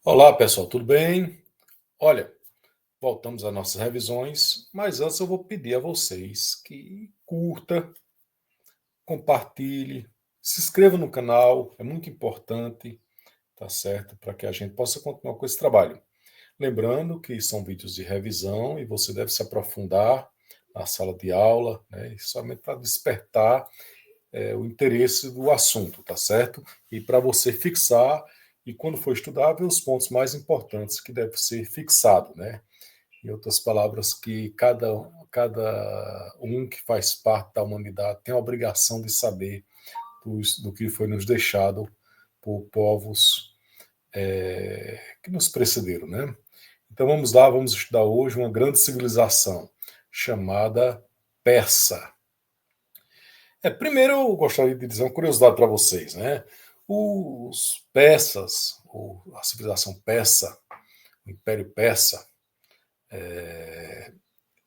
Olá, pessoal, tudo bem? Olha, voltamos às nossas revisões, mas antes eu vou pedir a vocês que curta, compartilhe, se inscreva no canal, é muito importante, tá certo? Para que a gente possa continuar com esse trabalho. Lembrando que são vídeos de revisão e você deve se aprofundar na sala de aula, né? Somente para despertar o interesse do assunto, tá certo? E para você fixar e quando for estudar, ver os pontos mais importantes que deve ser fixado, né? Em outras palavras, que cada um que faz parte da humanidade tem a obrigação de saber do que foi nos deixado por povos que nos precederam, né? Então vamos lá, vamos estudar hoje uma grande civilização chamada Persa. Primeiro eu gostaria de dizer uma curiosidade para vocês, né? Os persas, ou a civilização persa, o Império Persa,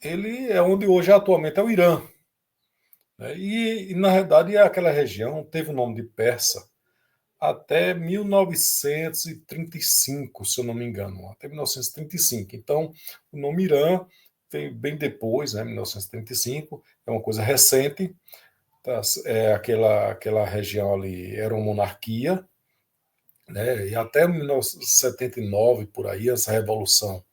ele é onde hoje atualmente é o Irã, né? Na realidade aquela região teve o nome de Persa até 1935, se eu não me engano, até 1935. Então o nome Irã veio bem depois, né? 1935, é uma coisa recente. Tá, aquela região ali era uma monarquia, né? E até 1979, por aí, essa revolução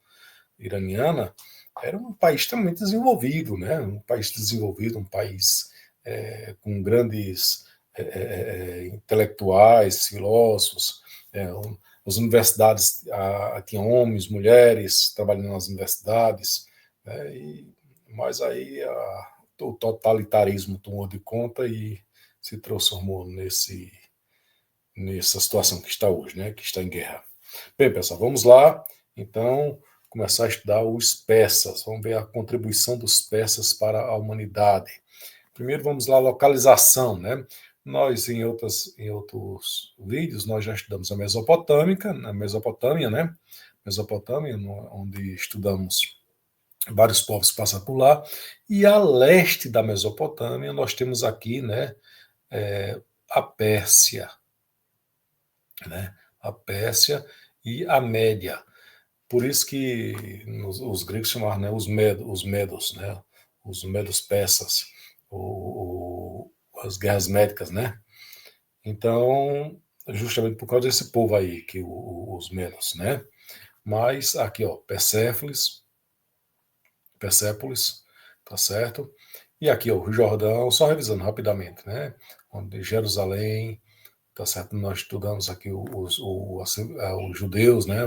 iraniana, era um país extremamente desenvolvido, né? Um país desenvolvido, um país com grandes intelectuais, filósofos, as universidades tinham homens, mulheres trabalhando nas universidades, né? Mas aí o totalitarismo tomou de conta e se transformou nessa situação que está hoje, né? Que está em guerra. Bem, pessoal, vamos lá. Então, começar a estudar os persas. Vamos ver a contribuição dos persas para a humanidade. Primeiro, vamos lá, a localização, né? Nós, em outros vídeos, nós já estudamos a Mesopotâmia, né? Mesopotâmia, onde estudamos vários povos passam por lá. E a leste da Mesopotâmia, nós temos aqui, né? A Pérsia, né? A Pérsia e a Média. Por isso que os gregos chamavam, né, os medos, né, os medos persas, as guerras médicas, né? Então, justamente por causa desse povo aí, que os medos, né? Mas aqui, ó, Persépolis, tá certo? E aqui, ó, o Jordão, só revisando rapidamente, né? Onde Jerusalém, tá certo? Nós estudamos aqui os judeus, né?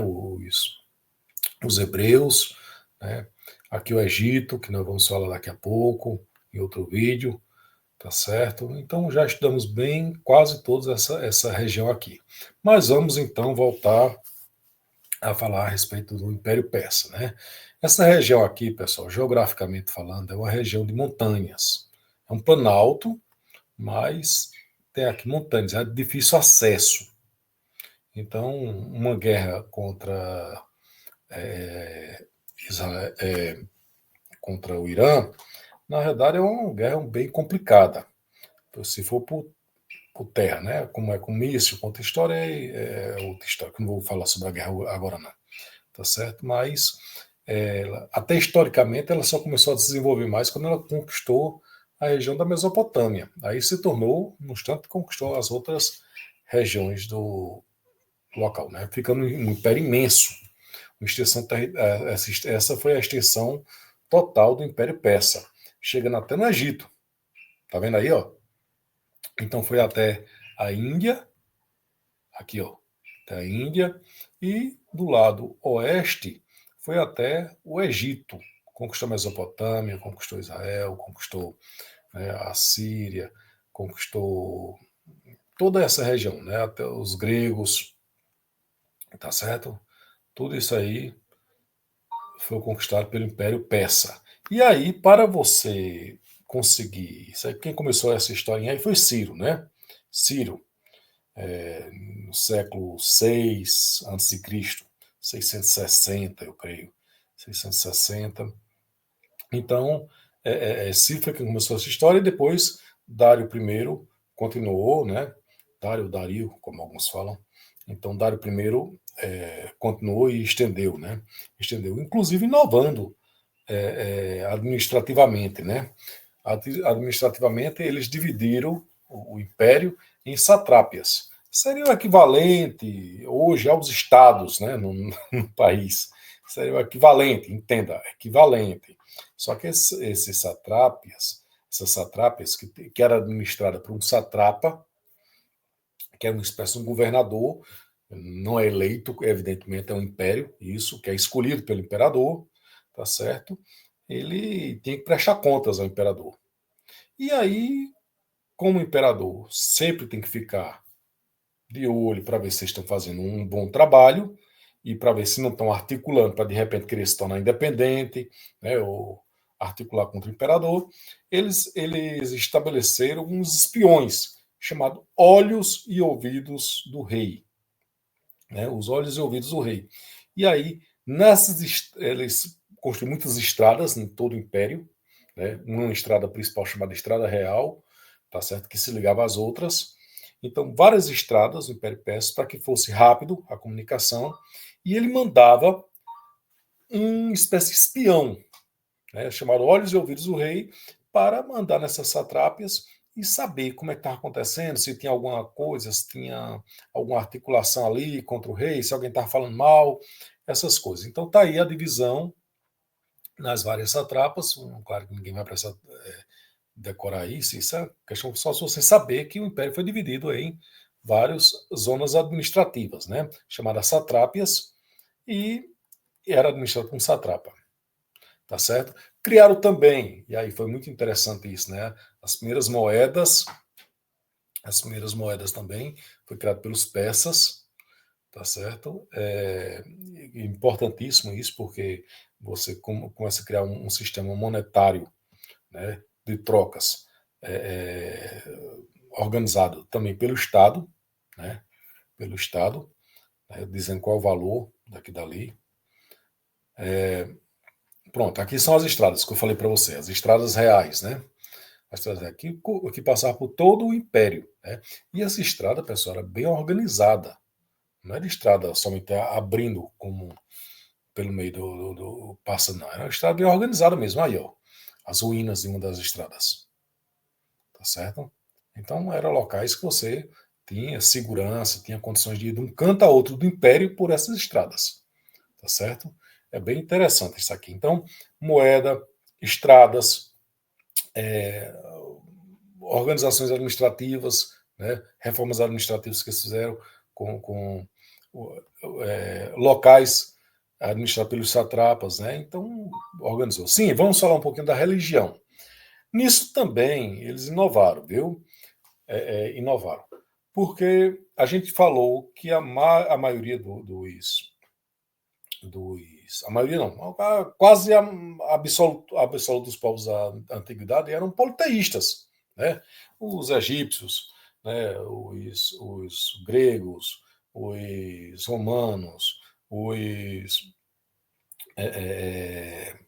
Os hebreus, né? Aqui o Egito, que nós vamos falar daqui a pouco, em outro vídeo, tá certo? Então já estudamos bem quase toda essa região aqui. Mas vamos então voltar a falar a respeito do Império Persa, né? Essa região aqui, pessoal, geograficamente falando, é uma região de montanhas. É um planalto, mas tem aqui montanhas, é de difícil acesso. Então, uma guerra Israel, contra o Irã, na verdade é uma guerra bem complicada. Se for por terra, né? Como é com míssil, contra história, outra história, que não vou falar sobre a guerra agora não, tá certo? Mas até historicamente ela só começou a se desenvolver mais quando ela conquistou a região da Mesopotâmia. Aí se tornou, no instante, conquistou as outras regiões do local, né? Ficando um império imenso. Uma extensão, essa foi a extensão total do Império Persa, chegando até no Egito. Tá vendo aí, ó? Então foi até a Índia, aqui, ó, até a Índia, e do lado oeste foi até o Egito. Conquistou a Mesopotâmia, conquistou Israel, conquistou, né, a Síria, conquistou toda essa região, né, até os gregos, tá certo? Tudo isso aí foi conquistado pelo Império Persa. E aí, para você conseguir, isso aí, quem começou essa historinha aí foi Ciro, né? Ciro, no século 6 a.C., 660, eu creio, 660. Então, Ciro foi quem começou essa história e depois Dário I continuou, né? Dario, como alguns falam. Então, Dário I continuou e estendeu, né? Estendeu, inclusive inovando administrativamente, né? Administrativamente, eles dividiram o império em satrápias. Seria o equivalente hoje aos estados, né, no país. Seria o equivalente, entenda, equivalente. Só que esses satrápias, essas satrápias que era administrada por um satrapa, que é uma espécie de um governador, não é eleito, evidentemente é um império, isso, que é escolhido pelo imperador, tá certo? Ele tem que prestar contas ao imperador. E aí, como imperador sempre tem que ficar de olho para ver se vocês estão fazendo um bom trabalho e para ver se não estão articulando para de repente querer se tornar independente, né, ou articular contra o imperador, eles estabeleceram uns espiões chamados olhos e ouvidos do rei, né, os olhos e ouvidos do rei. E aí, eles construíram muitas estradas em todo o império, né, uma estrada principal chamada Estrada Real, tá certo, que se ligava às outras. Então, várias estradas no Império Persa para que fosse rápido a comunicação, e ele mandava uma espécie de espião, né, chamado Olhos e Ouvidos do Rei, para mandar nessas satrápias e saber como é que estava acontecendo, se tinha alguma coisa, se tinha alguma articulação ali contra o rei, se alguém estava falando mal, essas coisas. Então está aí a divisão nas várias satrapas. Claro que ninguém vai precisar decorar isso é questão só se você saber que o império foi dividido em várias zonas administrativas, né, chamadas satrápias, e era administrado por um satrapa. Tá certo? Criaram também, e aí foi muito interessante isso, né? As primeiras moedas também foi criado pelos persas, tá certo? Importantíssimo isso, porque você começa a criar um sistema monetário, né, de trocas organizado também pelo Estado, né? Pelo Estado, né, dizendo qual é o valor daqui dali. Pronto, aqui são as estradas que eu falei para você, as estradas reais, né? As estradas reais que passavam por todo o império, né? E essa estrada, pessoal, era bem organizada. Não era estrada somente abrindo como pelo meio do passa, não. Era uma estrada bem organizada mesmo. Aí, ó, as ruínas de uma das estradas. Tá certo? Então, eram locais que você tinha segurança, tinha condições de ir de um canto a outro do império por essas estradas. Tá certo? É bem interessante isso aqui. Então, moeda, estradas, organizações administrativas, né, reformas administrativas que eles fizeram com locais administrados pelos satrapas, né? Então, organizou. Sim, vamos falar um pouquinho da religião. Nisso também eles inovaram, viu? Inovaram. Porque a gente falou que a maioria a maioria não, quase absoluto dos povos da antiguidade eram politeístas, né? Os egípcios, né? Os gregos, os romanos, os é,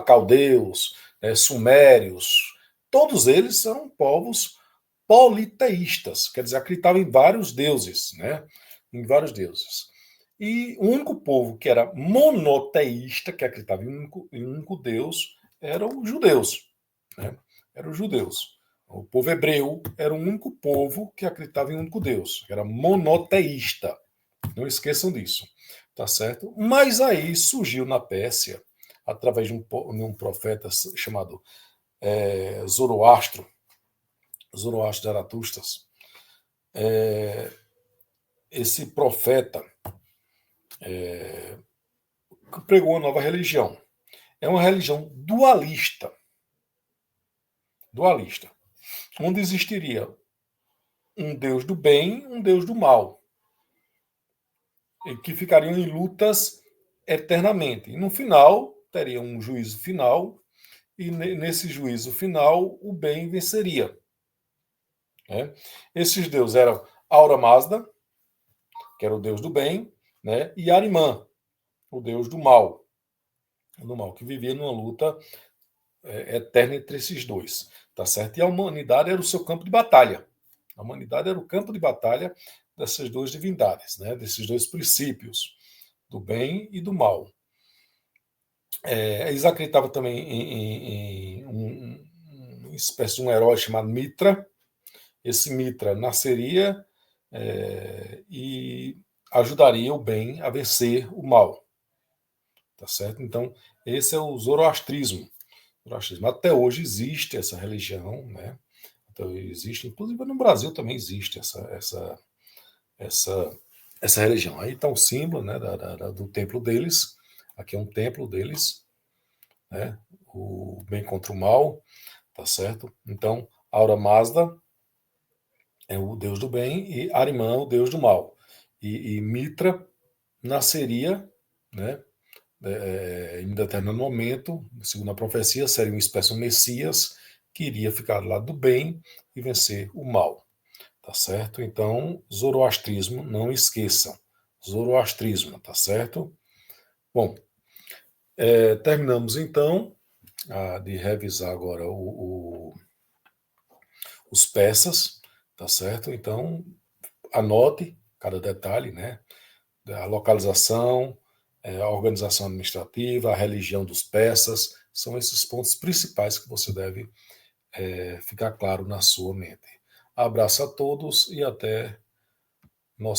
caldeus, né? Sumérios, todos eles são povos politeístas, quer dizer, acreditavam em vários deuses, né? Em vários deuses. E o único povo que era monoteísta, que acreditava em um único Deus, eram os judeus. Né? Eram os judeus. O povo hebreu era o único povo que acreditava em um único Deus. Era monoteísta. Não esqueçam disso. Tá certo? Mas aí surgiu na Pérsia, através de um profeta chamado Zoroastro, Zoroastro de Aratustas, esse profeta pregou uma nova religião. É uma religião dualista. Dualista. Onde existiria um Deus do bem, um Deus do mal. E que ficariam em lutas eternamente. E no final, teria um juízo final, e nesse juízo final, o bem venceria. Né? Esses deuses eram Ahura Mazda, que era o deus do bem, né? E Arimã, o deus do mal, que vivia numa luta eterna entre esses dois, tá certo? E a humanidade era o seu campo de batalha. A humanidade era o campo de batalha dessas duas divindades, né? Desses dois princípios, do bem e do mal. Eles acreditavam também em uma espécie de um herói chamado Mitra. Esse Mitra nasceria e ajudaria o bem a vencer o mal. Tá certo? Então, esse é o zoroastrismo. Até hoje existe essa religião, né? Então, existe, inclusive no Brasil também existe essa religião. Aí está o símbolo, né, do templo deles. Aqui é um templo deles, né? O bem contra o mal, tá certo? Então, Ahura Mazda é o deus do bem e Ahriman o deus do mal. E Mitra nasceria, né, em determinado momento, segundo a profecia, seria uma espécie de Messias que iria ficar do lado do bem e vencer o mal. Tá certo? Então, zoroastrismo, não esqueçam. Zoroastrismo, tá certo? Bom, terminamos então de revisar agora os persas, tá certo? Então, anote cada detalhe, né? A localização, a organização administrativa, a religião dos persas, são esses pontos principais que você deve ficar claro na sua mente. Abraço a todos e até